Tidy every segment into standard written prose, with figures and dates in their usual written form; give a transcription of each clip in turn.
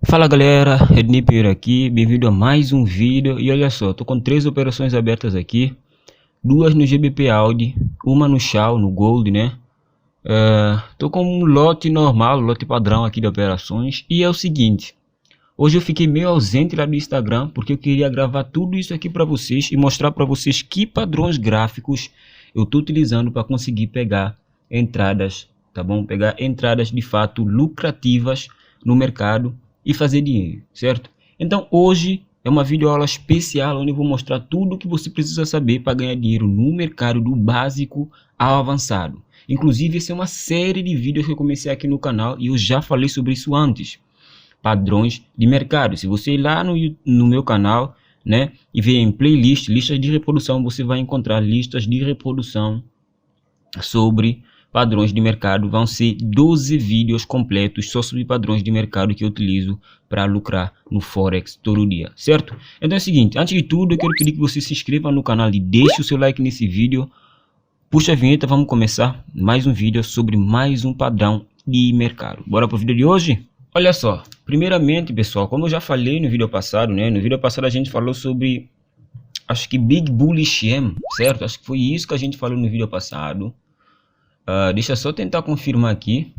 Fala galera, Ednei Pereira aqui, bem-vindo a mais um vídeo. E olha só, tô com 3 operações abertas aqui, duas no GBP Audi, uma no Shao, no Gold, né? Tô com um lote normal, lote padrão aqui de operações. E é o seguinte, hoje eu fiquei meio ausente lá do Instagram, porque eu queria gravar tudo isso aqui para vocês e mostrar para vocês que padrões gráficos eu tô utilizando para conseguir pegar entradas, tá bom? Pegar entradas de fato lucrativas no mercado e fazer dinheiro, certo? Então hoje é uma videoaula especial onde eu vou mostrar tudo o que você precisa saber para ganhar dinheiro no mercado do básico ao avançado. Inclusive essa é uma série de vídeos que eu comecei aqui no canal e eu já falei sobre isso antes. Padrões de mercado. Se você ir lá no meu canal, né, e ver em playlist, listas de reprodução, você vai encontrar listas de reprodução sobre padrões de mercado. Vão ser 12 vídeos completos só sobre padrões de mercado que eu utilizo para lucrar no Forex todo dia, certo? Então é o seguinte, antes de tudo eu quero pedir que você se inscreva no canal e deixe o seu like nesse vídeo. Puxa a vinheta, vamos começar mais um vídeo sobre mais um padrão de mercado. Bora para o vídeo de hoje? Olha só, primeiramente pessoal, como eu já falei no vídeo passado, né? No vídeo passado a gente falou sobre, acho que Big Bullish M, certo? Acho que foi isso que a gente falou no vídeo passado. Deixa eu só tentar confirmar aqui.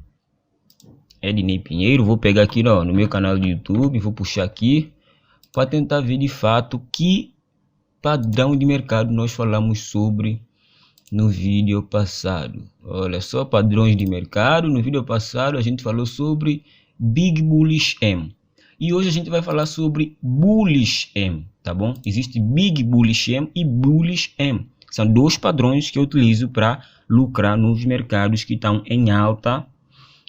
Ednei Pinheiro, vou pegar aqui no meu canal do YouTube, vou puxar aqui para tentar ver de fato que padrão de mercado nós falamos sobre no vídeo passado. Olha só, padrões de mercado. No vídeo passado a gente falou sobre Big Bullish M e hoje a gente vai falar sobre Bullish M, tá bom? Existe Big Bullish M e Bullish M. São dois padrões que eu utilizo para lucrar nos mercados que estão em alta,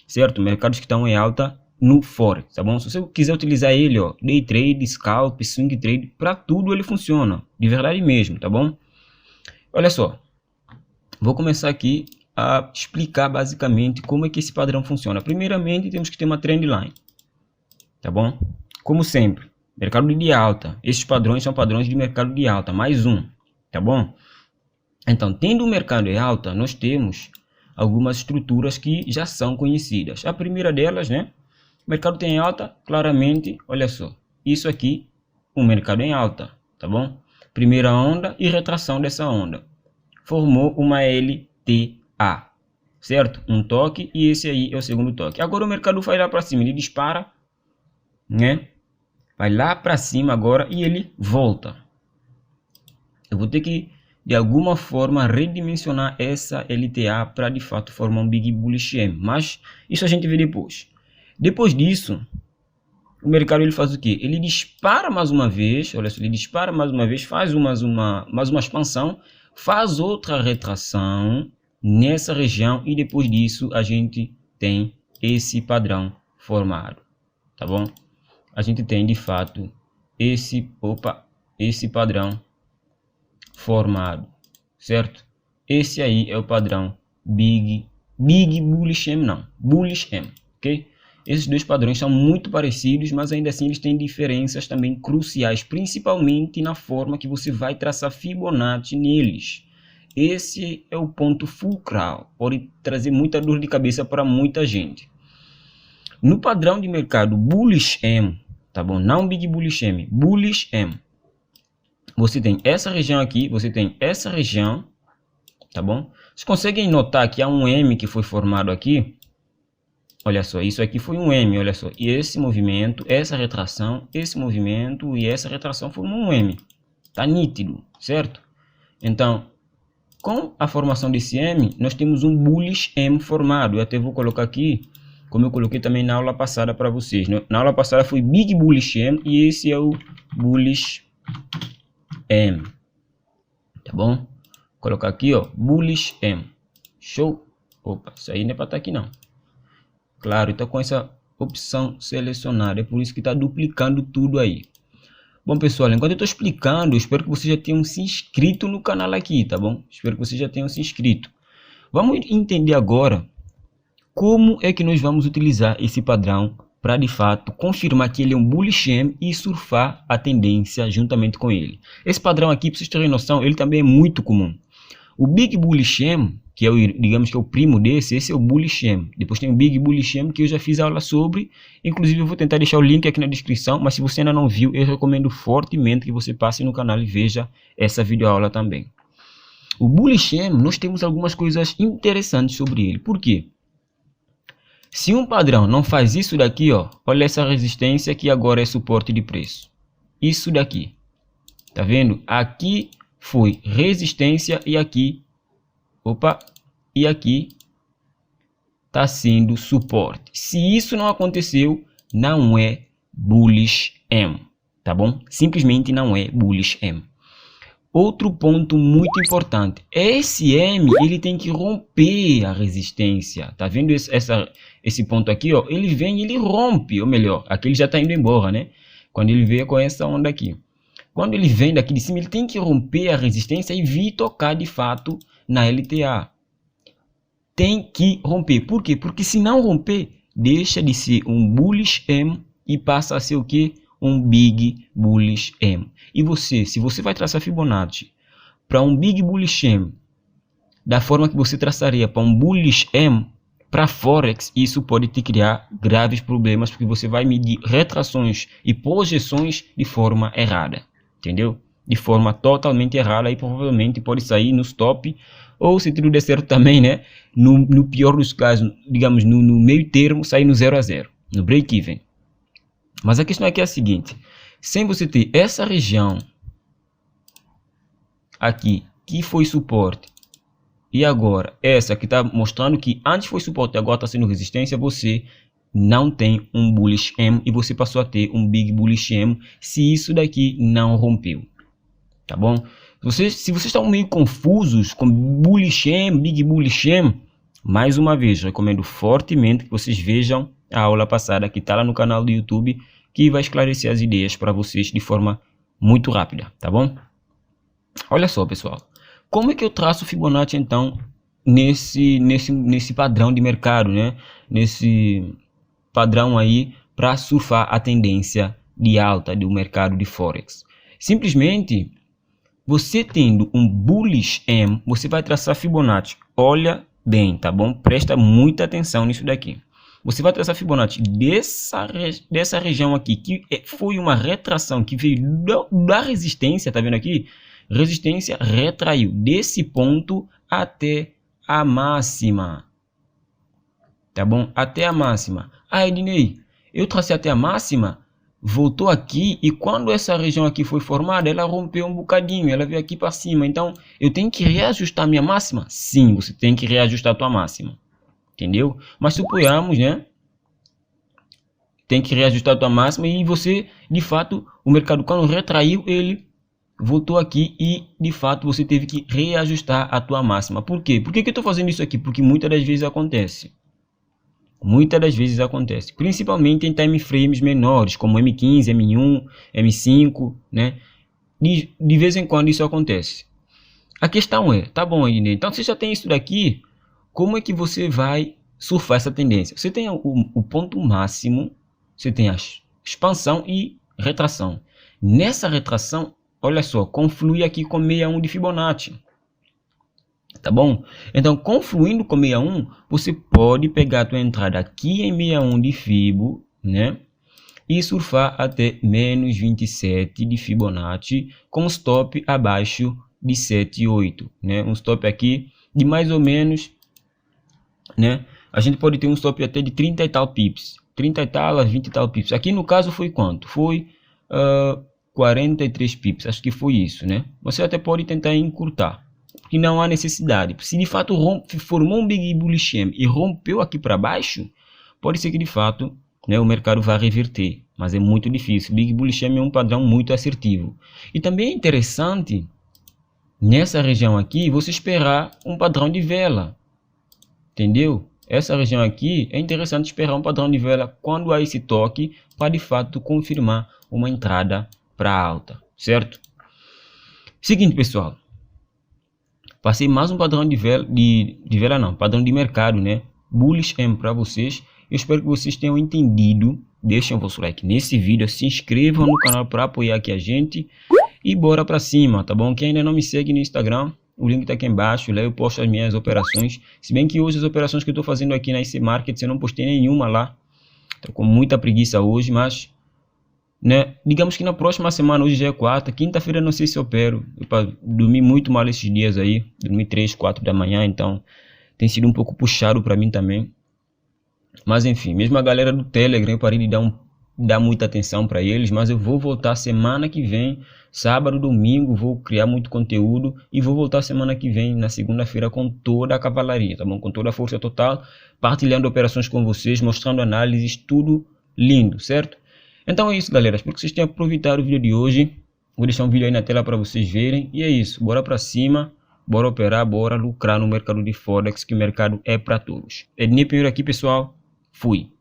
certo? Mercados que estão em alta no Forex, tá bom? Se você quiser utilizar ele, ó, Day Trade, Scalp, Swing Trade, para tudo ele funciona, de verdade mesmo, tá bom? Olha só, vou começar aqui a explicar basicamente como é que esse padrão funciona. Primeiramente, temos que ter uma trendline, tá bom? Como sempre, mercado de alta. Esses padrões são padrões de mercado de alta, mais um, tá bom? Então, tendo o mercado em alta, nós temos algumas estruturas que já são conhecidas. A primeira delas, né? O mercado tem alta, claramente, olha só. Isso aqui, o mercado em alta, tá bom? Primeira onda e retração dessa onda. Formou uma LTA, certo? Um toque e esse aí é o segundo toque. Agora o mercado vai lá para cima, ele dispara, né? Vai lá para cima agora e ele volta. Eu vou ter que de alguma forma redimensionar essa LTA para de fato formar um Big Bullish M, mas isso a gente vê depois. Depois disso, o mercado ele faz o que? Ele dispara mais uma vez, olha só, ele dispara mais uma vez, faz mais uma expansão, faz outra retração nessa região e depois disso a gente tem esse padrão formado, tá bom? A gente tem de fato esse padrão formado, certo? Esse aí é o padrão Big Bullish M, não, Bullish M, ok? Esses dois padrões são muito parecidos, mas ainda assim eles têm diferenças também cruciais, principalmente na forma que você vai traçar Fibonacci neles. Esse é o ponto fulcral, pode trazer muita dor de cabeça para muita gente. No padrão de mercado Bullish M, tá bom? Não Big Bullish M, Bullish M. Você tem essa região aqui, você tem essa região, tá bom? Vocês conseguem notar que há um M que foi formado aqui? Olha só, isso aqui foi um M, olha só. E esse movimento, essa retração, esse movimento e essa retração formam um M. Tá nítido, certo? Então, com a formação desse M, nós temos um Bullish M formado. Eu até vou colocar aqui, como eu coloquei também na aula passada para vocês, né? Na aula passada foi Big Bullish M e esse é o Bullish M, tá bom? Vou colocar aqui, ó, Bullish M, show. Opa, isso aí não é para estar aqui não. Claro, então com essa opção selecionada, é por isso que está duplicando tudo aí. Bom pessoal, enquanto eu estou explicando, eu espero que vocês já tenham se inscrito no canal aqui, tá bom? Espero que vocês já tenham se inscrito. Vamos entender agora como é que nós vamos utilizar esse padrão para de fato confirmar que ele é um Bullish M e surfar a tendência juntamente com ele. Esse padrão aqui, para vocês terem noção, ele também é muito comum. O Big Bullish M, que é o, digamos que é o primo desse, esse é o Bullish M. Depois tem o Big Bullish M, que eu já fiz aula sobre, inclusive eu vou tentar deixar o link aqui na descrição, mas se você ainda não viu, eu recomendo fortemente que você passe no canal e veja essa videoaula também. O Bullish M, nós temos algumas coisas interessantes sobre ele. Por quê? Se um padrão não faz isso daqui, ó, olha essa resistência que agora é suporte de preço. Isso daqui. Tá vendo? Aqui foi resistência e aqui, opa, e aqui tá sendo suporte. Se isso não aconteceu, não é Bullish M, tá bom? Simplesmente não é Bullish M. Outro ponto muito importante, esse M ele tem que romper a resistência, tá vendo esse ponto aqui, ó, ele vem, ele rompe, ou melhor, aqui ele já tá indo embora, né? Quando ele veio com essa onda aqui, quando ele vem daqui de cima, ele tem que romper a resistência e vir tocar de fato na LTA. Tem que romper, por quê? Porque se não romper, deixa de ser um Bullish M e passa a ser o quê? Um Big Bullish M. E você, se você vai traçar Fibonacci para um Big Bullish M, da forma que você traçaria para um Bullish M, para Forex, isso pode te criar graves problemas, porque você vai medir retrações e projeções de forma errada, entendeu? De forma totalmente errada, e provavelmente pode sair no stop, ou se tudo der certo também, né? No pior dos casos, digamos, no meio termo, sair no 0 a 0, no break-even. Mas a questão aqui é a seguinte, sem você ter essa região aqui, que foi suporte, e agora essa que está mostrando que antes foi suporte e agora está sendo resistência, você não tem um Bullish M e você passou a ter um Big Bullish M se isso daqui não rompeu, tá bom? Se vocês estão meio confusos com Bullish M, Big Bullish M, mais uma vez, recomendo fortemente que vocês vejam a aula passada que está lá no canal do YouTube, que vai esclarecer as ideias para vocês de forma muito rápida, tá bom? Olha só, pessoal, como é que eu traço Fibonacci então nesse padrão de mercado, né? Nesse padrão aí para surfar a tendência de alta do mercado de Forex. Simplesmente, você tendo um Bullish M, você vai traçar Fibonacci. Olha bem, tá bom? Presta muita atenção nisso daqui. Você vai traçar Fibonacci dessa região aqui, que foi uma retração que veio da resistência, tá vendo aqui? Resistência retraiu desse ponto até a máxima, tá bom? Até a máxima. Ah, Ednei, eu tracei até a máxima, voltou aqui e quando essa região aqui foi formada, ela rompeu um bocadinho, ela veio aqui para cima. Então, eu tenho que reajustar a minha máxima? Sim, você tem que reajustar a tua máxima. Entendeu? Mas suponhamos, né? Tem que reajustar a tua máxima e você, de fato, o mercado quando retraiu, ele voltou aqui e, de fato, você teve que reajustar a tua máxima. Por quê? Por que eu estou fazendo isso aqui? Porque muitas das vezes acontece. Muitas das vezes acontece. Principalmente em time frames menores, como M15, M1, M5, né? De vez em quando isso acontece. A questão é, tá bom, Ednei, então você já tem isso daqui, como é que você vai surfar essa tendência? Você tem o ponto máximo, você tem a expansão e retração. Nessa retração, olha só, conflui aqui com 61 de Fibonacci. Tá bom? Então, confluindo com 61, você pode pegar a tua entrada aqui em 61 de Fibo, né? E surfar até menos 27 de Fibonacci com stop abaixo de 7,8, né? Um stop aqui de mais ou menos, né? A gente pode ter um stop até de 30 e tal pips, 30 e tal a 20 e tal pips. Aqui no caso foi quanto? Foi 43 pips, acho que foi isso, né? Você até pode tentar encurtar, porque não há necessidade. Se de fato formou um Big Bullish M e rompeu aqui para baixo, pode ser que de fato, né, o mercado vai reverter, mas é muito difícil. Big Bullish M é um padrão muito assertivo. E também é interessante nessa região aqui você esperar um padrão de vela, entendeu? Essa região aqui é interessante esperar um padrão de vela quando há esse toque para de fato confirmar uma entrada para alta, certo? Seguinte, pessoal, passei mais um padrão de vela, padrão de mercado, né? Bullish M para vocês. Eu espero que vocês tenham entendido. Deixem o vosso like nesse vídeo, se inscrevam no canal para apoiar aqui a gente e bora para cima, tá bom? Quem ainda não me segue no Instagram, o link tá aqui embaixo, lá eu posto as minhas operações, se bem que hoje as operações que eu tô fazendo aqui na IC Markets eu não postei nenhuma lá, tô com muita preguiça hoje, mas né, digamos que na próxima semana, hoje já é quarta, quinta-feira não sei se eu opero, eu dormi muito mal esses dias aí, dormi 3, 4 da manhã, então tem sido um pouco puxado para mim também. Mas enfim, mesmo a galera do Telegram, eu parei de dar muita atenção para eles, mas eu vou voltar semana que vem, sábado, domingo, vou criar muito conteúdo e vou voltar semana que vem, na segunda-feira, com toda a cavalaria, tá bom? Com toda a força total, partilhando operações com vocês, mostrando análises, tudo lindo, certo? Então é isso, galera, espero que vocês tenham aproveitado o vídeo de hoje, vou deixar um vídeo aí na tela para vocês verem, e é isso, bora para cima. Bora operar, bora lucrar no mercado de Forex, que o mercado é para todos. Ednei Pinheiro aqui, pessoal. Fui.